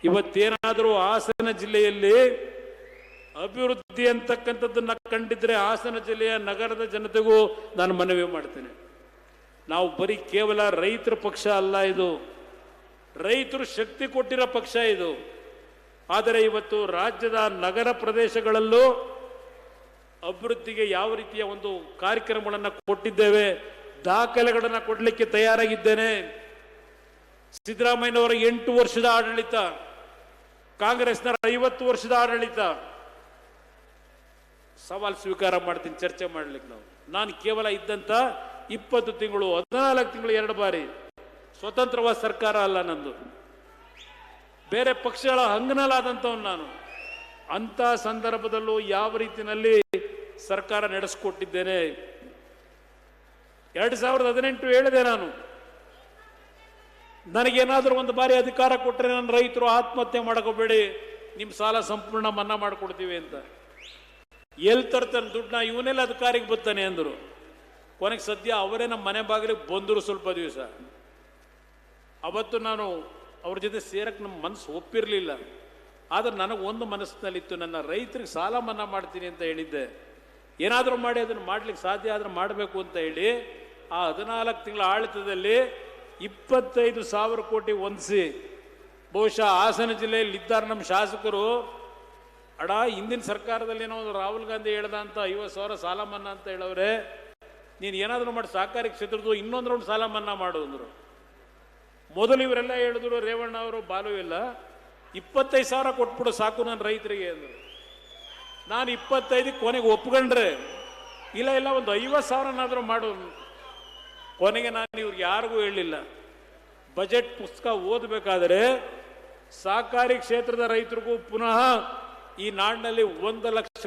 ಇವತ್ತೇನಾದರೂ ಹಾಸನ ಜಿಲ್ಲೆಯಲ್ಲಿ ಅಭಿವೃದ್ಧಿ ಅಂತಕ್ಕಂಥದ್ದನ್ನ ಕಂಡಿದ್ರೆ ಹಾಸನ ಜಿಲ್ಲೆಯ ನಗರದ ಜನತೆಗೂ ನಾನು ಮನವಿ ಮಾಡ್ತೇನೆ. ನಾವು ಬರೀ ಕೇವಲ ರೈತರ ಪಕ್ಷ ಅಲ್ಲ, ಇದು ರೈತರು ಶಕ್ತಿ ಕೊಟ್ಟಿರೋ ಪಕ್ಷ ಇದು. ಆದರೆ ಇವತ್ತು ರಾಜ್ಯದ ನಗರ ಪ್ರದೇಶಗಳಲ್ಲೂ ಅಭಿವೃದ್ಧಿಗೆ ಯಾವ ರೀತಿಯ ಒಂದು ಕಾರ್ಯಕ್ರಮಗಳನ್ನು ಕೊಟ್ಟಿದ್ದೇವೆ, ದಾಖಲೆಗಳನ್ನು ಕೊಡಲಿಕ್ಕೆ ತಯಾರಾಗಿದ್ದೇನೆ. ಸಿದ್ದರಾಮಯ್ಯನವರ 8 ವರ್ಷದ ಆಡಳಿತ, ಕಾಂಗ್ರೆಸ್ನ 50 ವರ್ಷದ ಆಡಳಿತ, ಸವಾಲು ಸ್ವೀಕಾರ ಮಾಡ್ತೀನಿ ಚರ್ಚೆ ಮಾಡ್ಲಿಕ್ಕೆ. ನಾನು ಕೇವಲ ಇದ್ದಂತ 20 ತಿಂಗಳು 14 ತಿಂಗಳು 2 ಬಾರಿ ಸ್ವತಂತ್ರವಾದ ಸರ್ಕಾರ ಅಲ್ಲ ನಂದು, ಬೇರೆ ಪಕ್ಷಗಳ ಹಂಗನಲ್ಲಾದಂಥವನು ನಾನು. ಅಂತ ಸಂದರ್ಭದಲ್ಲೂ ಯಾವ ರೀತಿಯಲ್ಲಿ ಸರ್ಕಾರ ನಡೆಸಿಕೊಟ್ಟಿದ್ದೇನೆ. 2018 ಹೇಳಿದೆ ನಾನು, ನನಗೇನಾದರೂ ಒಂದು ಬಾರಿ ಅಧಿಕಾರ ಕೊಟ್ಟರೆ ನನ್ನ ರೈತರು ಆತ್ಮಹತ್ಯೆ ಮಾಡ್ಕೋಬೇಡಿ, ನಿಮ್ಮ ಸಾಲ ಸಂಪೂರ್ಣ ಮನ್ನಾ ಮಾಡಿಕೊಡ್ತೀವಿ ಅಂತ. ಎಲ್ಲಿ ತರ್ತಾನೆ ದುಡ್ಡನ್ನ, ಇವನೆಲ್ಲ ಅಧಿಕಾರಿಗೆ ಬರ್ತಾನೆ ಅಂದರು. ಕೊನೆಗೆ ಸದ್ಯ ಅವರೇ ನಮ್ಮ ಮನೆ ಬಾಗಿಲಿಗೆ ಬಂದರು ಸ್ವಲ್ಪ ದಿವಸ. ಅವತ್ತು ನಾನು ಅವ್ರ ಜೊತೆ ಸೇರಕ್ಕೆ ನಮ್ಮ ಮನಸ್ಸು ಒಪ್ಪಿರಲಿಲ್ಲ. ಆದರೆ ನನಗೊಂದು ಮನಸ್ಸಿನಲ್ಲಿತ್ತು, ನನ್ನ ರೈತರಿಗೆ ಸಾಲ ಮನ್ನಾ ಮಾಡ್ತೀನಿ ಅಂತ ಹೇಳಿದ್ದೆ. ಏನಾದರೂ ಮಾಡಿ ಅದನ್ನು ಮಾಡ್ಲಿಕ್ಕೆ ಸಾಧ್ಯ ಆದರೆ ಮಾಡಬೇಕು ಅಂತ ಹೇಳಿ ಆ 14 ತಿಂಗಳ ಆಡಳಿತದಲ್ಲಿ 25,000 ಕೋಟಿ ಹೊಂದಿಸಿ, ಬಹುಶಃ ಹಾಸನ ಜಿಲ್ಲೆಯಲ್ಲಿ ಇದ್ದಾರೆ ನಮ್ಮ ಶಾಸಕರು, ಅಡ ಹಿಂದಿನ ಸರ್ಕಾರದಲ್ಲಿ ಏನೋ ರಾಹುಲ್ ಗಾಂಧಿ ಹೇಳ್ದ ಅಂತ 50,000 ಸಾಲ ಮನ್ನಾ ಅಂತ ಹೇಳವ್ರೆ, ನೀನು ಏನಾದರೂ ಮಾಡಿ ಸಹಕಾರಿ ಕ್ಷೇತ್ರದ್ದು ಇನ್ನೊಂದು ರೌಂಡ್ ಸಾಲ ಮನ್ನಾ ಮಾಡು ಅಂದರು. ಮೊದಲು ಇವರೆಲ್ಲ ಹೇಳಿದ್ರು, ರೇವಣ್ಣ ಅವರು ಬಾಲು ಇಲ್ಲ, 25,000 ಕೊಟ್ಬಿಡು ಸಾಕು ನನ್ನ ರೈತರಿಗೆ ಅಂದರು. ನಾನು 25 ಕೊನೆಗೆ ಒಪ್ಕೊಂಡ್ರೆ, ಇಲ್ಲ ಇಲ್ಲ ಒಂದು 50,000ನಾದರೂ ಮಾಡು. ಕೊನೆಗೆ ನಾನು ಇವ್ರಿಗೆ ಯಾರಿಗೂ ಹೇಳಲಿಲ್ಲ. ಬಜೆಟ್ ಪುಸ್ತಕ ಓದಬೇಕಾದರೆ ಸಹಕಾರಿ ಕ್ಷೇತ್ರದ ರೈತರಿಗೂ ಪುನಃ ಈ ನಾಡಿನಲ್ಲಿ 1 ಲಕ್ಷ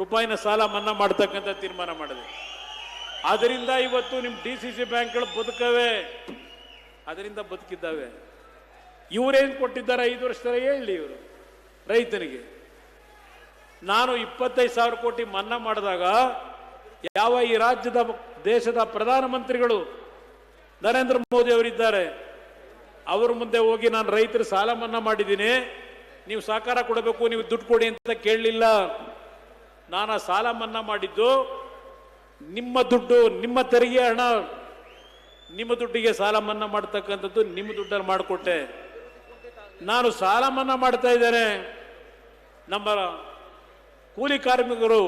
ರೂಪಾಯಿನ ಸಾಲ ಮನ್ನಾ ಮಾಡ್ತಕ್ಕಂಥ ತೀರ್ಮಾನ ಮಾಡಿದೆ. ಅದರಿಂದ ಇವತ್ತು ನಿಮ್ಮ DCC ಬ್ಯಾಂಕ್ಗಳು ಬದುಕವೆ, ಅದರಿಂದ ಬದುಕಿದ್ದಾವೆ. ಇವರೇನು ಕೊಟ್ಟಿದ್ದಾರೆ 5 ವರ್ಷದಲ್ಲಿ ಹೇಳಿ ಇವರು ರೈತನಿಗೆ. ನಾನು 25,000 ಕೋಟಿ ಮನ್ನಾ ಮಾಡಿದಾಗ ಯಾವ ಈ ರಾಜ್ಯದ ದೇಶದ ಪ್ರಧಾನಮಂತ್ರಿಗಳು ನರೇಂದ್ರ ಮೋದಿ ಅವರಿದ್ದಾರೆ, ಅವ್ರ ಮುಂದೆ ಹೋಗಿ ನಾನು ರೈತರ ಸಾಲ ಮನ್ನಾ ಮಾಡಿದ್ದೀನಿ, ನೀವು ಸಹಕಾರ ಕೊಡಬೇಕು, ನೀವು ದುಡ್ಡು ಕೊಡಿ ಅಂತ ಕೇಳಲಿಲ್ಲ. ನಾನು ಆ ಸಾಲ ಮನ್ನಾ ಮಾಡಿದ್ದು ನಿಮ್ಮ ದುಡ್ಡು, ನಿಮ್ಮ ತೆರಿಗೆ ಹಣ, ನಿಮ್ಮ ದುಡ್ಡಿಗೆ ಸಾಲ ಮನ್ನಾ ಮಾಡ್ತಕ್ಕಂಥದ್ದು ನಿಮ್ಮ ದುಡ್ಡನ್ನು ಮಾಡಿಕೊಟ್ಟೆ. ನಾನು ಸಾಲ ಮನ್ನಾ ಮಾಡ್ತಾ ಇದ್ದೇನೆ. ನಮ್ಮ ಕೂಲಿ ಕಾರ್ಮಿಕರು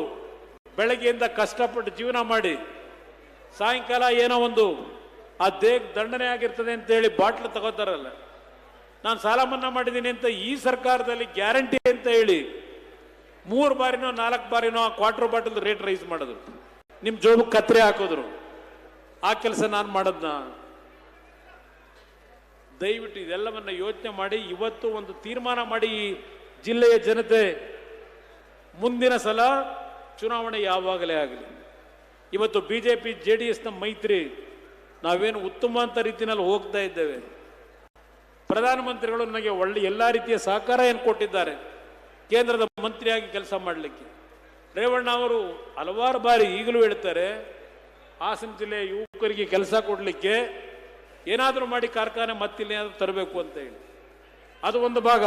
ಬೆಳಗ್ಗೆಯಿಂದ ಕಷ್ಟಪಟ್ಟು ಜೀವನ ಮಾಡಿ ಸಾಯಂಕಾಲ ಏನೋ ಒಂದು ಆ ದೇಹಕ್ಕೆ ದಂಡನೆ ಆಗಿರ್ತದೆ ಅಂತೇಳಿ ಬಾಟ್ಲು ತಗೋತಾರಲ್ಲ, ನಾನು ಸಾಲ ಮನ್ನಾ ಮಾಡಿದ್ದೀನಿ ಅಂತ ಈ ಸರ್ಕಾರದಲ್ಲಿ ಗ್ಯಾರಂಟಿ ಅಂತ ಹೇಳಿ 3 ಬಾರಿನೋ 4 ಬಾರಿನೋ ಆ ಕ್ವಾರ್ಟರ್ ಬಾಟಲ್ ರೇಟ್ ರೈಸ್ ಮಾಡಿದ್ರು, ನಿಮ್ಮ ಜೋಬಕ್ಕೆ ಕತ್ರೆ ಹಾಕಿದ್ರು. ಆ ಕೆಲಸ ನಾನು ಮಾಡದ್ನ? ದಯವಿಟ್ಟು ಇದೆಲ್ಲವನ್ನ ಯೋಚನೆ ಮಾಡಿ ಇವತ್ತು ಒಂದು ತೀರ್ಮಾನ ಮಾಡಿ, ಈ ಜಿಲ್ಲೆಯ ಜನತೆ ಮುಂದಿನ ಸಲ ಚುನಾವಣೆ ಯಾವಾಗಲೇ ಆಗಲಿ, ಇವತ್ತು BJP JDSನ ಮೈತ್ರಿ ನಾವೇನು ಉತ್ತಮ ಅಂತ ರೀತಿಯಲ್ಲಿ ಹೋಗ್ತಾ ಇದ್ದೇವೆ. ಪ್ರಧಾನಮಂತ್ರಿಗಳು ನನಗೆ ಒಳ್ಳೆ ಎಲ್ಲ ರೀತಿಯ ಸಹಕಾರ ಏನು ಕೊಟ್ಟಿದ್ದಾರೆ ಕೇಂದ್ರದ ಮಂತ್ರಿಯಾಗಿ ಕೆಲಸ ಮಾಡಲಿಕ್ಕೆ. ರೇವಣ್ಣ ಅವರು ಹಲವಾರು ಬಾರಿ ಈಗಲೂ ಹೇಳ್ತಾರೆ, ಹಾಸನ ಜಿಲ್ಲೆಯ ಯುವಕರಿಗೆ ಕೆಲಸ ಕೊಡಲಿಕ್ಕೆ ಏನಾದರೂ ಮಾಡಿ ಕಾರ್ಖಾನೆ ಮತ್ತಿಲ್ಲಿ ಏನಾದರೂ ತರಬೇಕು ಅಂತ ಹೇಳಿ. ಅದು ಒಂದು ಭಾಗ.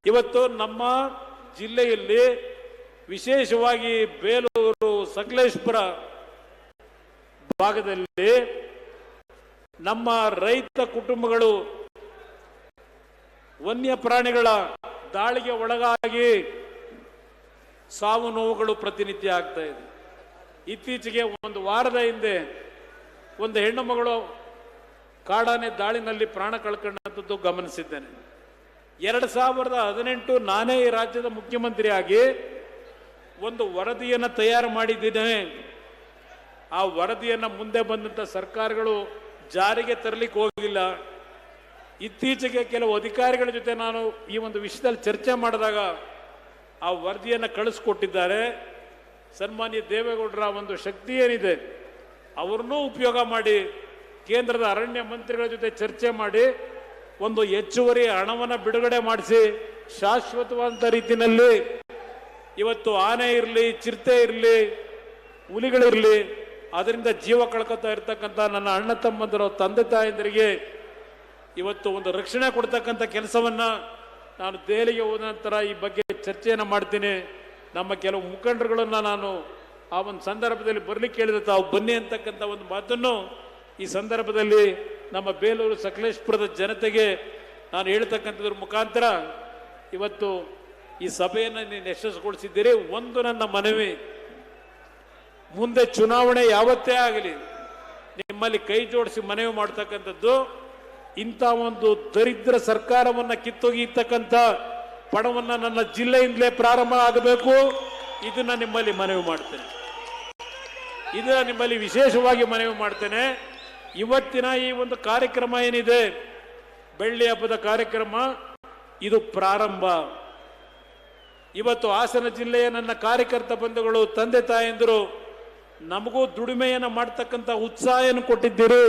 ಇವತ್ತು ನಮ್ಮ ಜಿಲ್ಲೆಯಲ್ಲಿ ವಿಶೇಷವಾಗಿ ಬೇಲೂರು, ಸಕಲೇಶಪುರ ಭಾಗದಲ್ಲಿ ನಮ್ಮ ರೈತ ಕುಟುಂಬಗಳು ವನ್ಯ ಪ್ರಾಣಿಗಳ ದಾಳಿಗೆ ಒಳಗಾಗಿ ಸಾವು ನೋವುಗಳು ಪ್ರತಿನಿತ್ಯ ಆಗ್ತಾ ಇದೆ. ಇತ್ತೀಚೆಗೆ ಒಂದು ವಾರದ ಹಿಂದೆ ಒಂದು ಹೆಣ್ಣು ಮಗಳು ಕಾಡಾನೆ ದಾಳಿನಲ್ಲಿ ಪ್ರಾಣ ಕಳ್ಕೊಂಡಂಥದ್ದು ಗಮನಿಸಿದ್ದೇನೆ. 2018 ನಾನೇ ಈ ರಾಜ್ಯದ ಮುಖ್ಯಮಂತ್ರಿಯಾಗಿ ಒಂದು ವರದಿಯನ್ನು ತಯಾರು ಮಾಡಿದ್ದೇನೆ. ಆ ವರದಿಯನ್ನು ಮುಂದೆ ಬಂದಂಥ ಸರ್ಕಾರಗಳು ಜಾರಿಗೆ ತರಲಿಕ್ಕೆ ಹೋಗಿಲ್ಲ. ಇತ್ತೀಚೆಗೆ ಕೆಲವು ಅಧಿಕಾರಿಗಳ ಜೊತೆ ನಾನು ಈ ಒಂದು ವಿಷಯದಲ್ಲಿ ಚರ್ಚೆ ಮಾಡಿದಾಗ ಆ ವರದಿಯನ್ನು ಕಳಿಸ್ಕೊಟ್ಟಿದ್ದಾರೆ. ಸನ್ಮಾನ್ಯ ದೇವೇಗೌಡರ ಒಂದು ಶಕ್ತಿ ಏನಿದೆ ಅವ್ರನ್ನೂ ಉಪಯೋಗ ಮಾಡಿ ಕೇಂದ್ರದ ಅರಣ್ಯ ಮಂತ್ರಿಗಳ ಜೊತೆ ಚರ್ಚೆ ಮಾಡಿ ಒಂದು ಹೆಚ್ಚುವರಿ ಹಣವನ್ನು ಬಿಡುಗಡೆ ಮಾಡಿಸಿ ಶಾಶ್ವತವಾದ ರೀತಿಯಲ್ಲಿ ಇವತ್ತು ಆನೆ ಇರಲಿ, ಚಿರತೆ ಇರಲಿ, ಹುಲಿಗಳಿರಲಿ, ಅದರಿಂದ ಜೀವ ಕಳ್ಕೊತಾ ಇರ್ತಕ್ಕಂಥ ನನ್ನ ಅಣ್ಣ ತಮ್ಮಂದಿರ ತಂದೆ ತಾಯಂದಿರಿಗೆ ಇವತ್ತು ಒಂದು ರಕ್ಷಣೆ ಕೊಡ್ತಕ್ಕಂಥ ಕೆಲಸವನ್ನ ನಾನು ದೆಹಲಿಗೆ ಹೋದ ನಂತರ ಈ ಬಗ್ಗೆ ಚರ್ಚೆಯನ್ನು ಮಾಡ್ತೀನಿ. ನಮ್ಮ ಕೆಲವು ಮುಖಂಡರುಗಳನ್ನು ನಾನು ಆ ಒಂದು ಸಂದರ್ಭದಲ್ಲಿ ಬರಲಿಕ್ಕೆ ಹೇಳಿದ ತಾವು ಬನ್ನಿ ಅಂತಕ್ಕಂಥ ಒಂದು ಮಾತನ್ನು ಈ ಸಂದರ್ಭದಲ್ಲಿ ನಮ್ಮ ಬೇಲೂರು ಸಕಲೇಶ್ಪುರದ ಜನತೆಗೆ ನಾನು ಹೇಳ್ತಕ್ಕಂಥದ್ರ ಮುಖಾಂತರ ಇವತ್ತು ಈ ಸಭೆಯನ್ನು ನೀನು ಯಶಸ್ಸುಗೊಳಿಸಿದ್ದೀರಿ. ಒಂದು ನನ್ನ ಮನವಿ, ಮುಂದೆ ಚುನಾವಣೆ ಯಾವತ್ತೇ ಆಗಲಿ ನಿಮ್ಮಲ್ಲಿ ಕೈ ಜೋಡಿಸಿ ಮನವಿ ಮಾಡ್ತಕ್ಕಂಥದ್ದು, ಇಂಥ ಒಂದು ದರಿದ್ರ ಸರ್ಕಾರವನ್ನು ಕಿತ್ತೊಗೆಯತಕ್ಕಂಥ ಪಣವನ್ನು ನನ್ನ ಜಿಲ್ಲೆಯಿಂದಲೇ ಪ್ರಾರಂಭ ಆಗಬೇಕು. ಇದನ್ನ ನಿಮ್ಮಲ್ಲಿ ಮನವಿ ಮಾಡ್ತೇನೆ. ಇದನ್ನ ನಿಮ್ಮಲ್ಲಿ ವಿಶೇಷವಾಗಿ ಮನವಿ ಮಾಡ್ತೇನೆ. ಇವತ್ತಿನ ಈ ಒಂದು ಕಾರ್ಯಕ್ರಮ ಏನಿದೆ, ಬೆಳ್ಳಿ ಹಬ್ಬದ ಕಾರ್ಯಕ್ರಮ, ಇದು ಪ್ರಾರಂಭ. ಇವತ್ತು ಹಾಸನ ಜಿಲ್ಲೆಯ ನನ್ನ ಕಾರ್ಯಕರ್ತ ಬಂಧುಗಳು, ತಂದೆ ತಾಯಂದಿರು ನಮಗೂ ದುಡಿಮೆಯನ್ನು ಮಾಡ್ತಕ್ಕಂಥ ಉತ್ಸಾಹವನ್ನು ಕೊಟ್ಟಿದ್ದೀರಿ.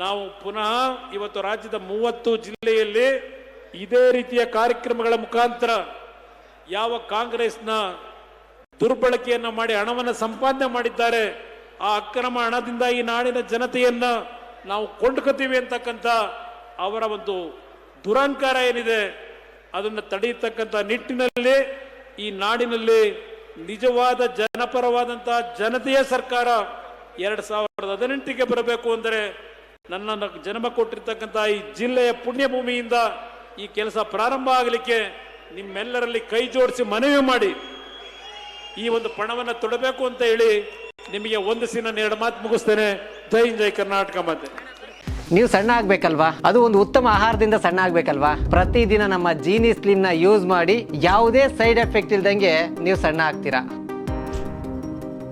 ನಾವು ಪುನಃ ಇವತ್ತು ರಾಜ್ಯದ 30 ಜಿಲ್ಲೆಯಲ್ಲಿ ಇದೇ ರೀತಿಯ ಕಾರ್ಯಕ್ರಮಗಳ ಮುಖಾಂತರ ಯಾವ ಕಾಂಗ್ರೆಸ್ನ ದುರ್ಬಳಕೆಯನ್ನು ಮಾಡಿ ಹಣವನ್ನು ಸಂಪಾದನೆ ಮಾಡಿದ್ದಾರೆ, ಆ ಅಕ್ರಮ ಹಣದಿಂದ ಈ ನಾಡಿನ ಜನತೆಯನ್ನ ನಾವು ಕೊಂಡ್ಕೊತೀವಿ ಅಂತಕ್ಕಂಥ ಅವರ ಒಂದು ದುರಹಂಕಾರ ಏನಿದೆ, ಅದನ್ನು ತಡೆಯತಕ್ಕಂಥ ನಿಟ್ಟಿನಲ್ಲಿ ಈ ನಾಡಿನಲ್ಲಿ ನಿಜವಾದ ಜನಪರವಾದಂತಹ ಜನತೆಯ ಸರ್ಕಾರ 2018ಗೆ ಬರಬೇಕು ಅಂದರೆ ನನ್ನನ್ನು ಜನ್ಮ ಕೊಟ್ಟಿರ್ತಕ್ಕಂಥ ಈ ಜಿಲ್ಲೆಯ ಪುಣ್ಯಭೂಮಿಯಿಂದ ಈ ಕೆಲಸ ಪ್ರಾರಂಭ ಆಗಲಿಕ್ಕೆ ನಿಮ್ಮೆಲ್ಲರಲ್ಲಿ ಕೈ ಜೋಡಿಸಿ ಮನವಿ ಮಾಡಿ ಈ ಒಂದು ಪಣವನ್ನು ತೊಡಬೇಕು ಅಂತ ಹೇಳಿ ನಿಮಗೆ ಒಂದಿಸಿ ನಾನು 2 ಮಾತು ಮುಗಿಸ್ತೇನೆ. ಜೈ ಹಿಂದ್, ಜೈ ಕರ್ನಾಟಕ. ಮತ್ತೆ ನೀವು ಸಣ್ಣ ಆಗ್ಬೇಕಲ್ವಾ, ಅದು ಒಂದು ಉತ್ತಮ ಆಹಾರದಿಂದ ಸಣ್ಣ ಆಗ್ಬೇಕಲ್ವಾ. ಪ್ರತಿದಿನ ನಮ್ಮ ಜೀನಿ ಸ್ಲಿಮ್ ನ ಯೂಸ್ ಮಾಡಿ ಯಾವುದೇ ಸೈಡ್ ಎಫೆಕ್ಟ್ ಇಲ್ದಂಗೆ ನೀವು ಸಣ್ಣ ಆಗ್ತೀರಾ.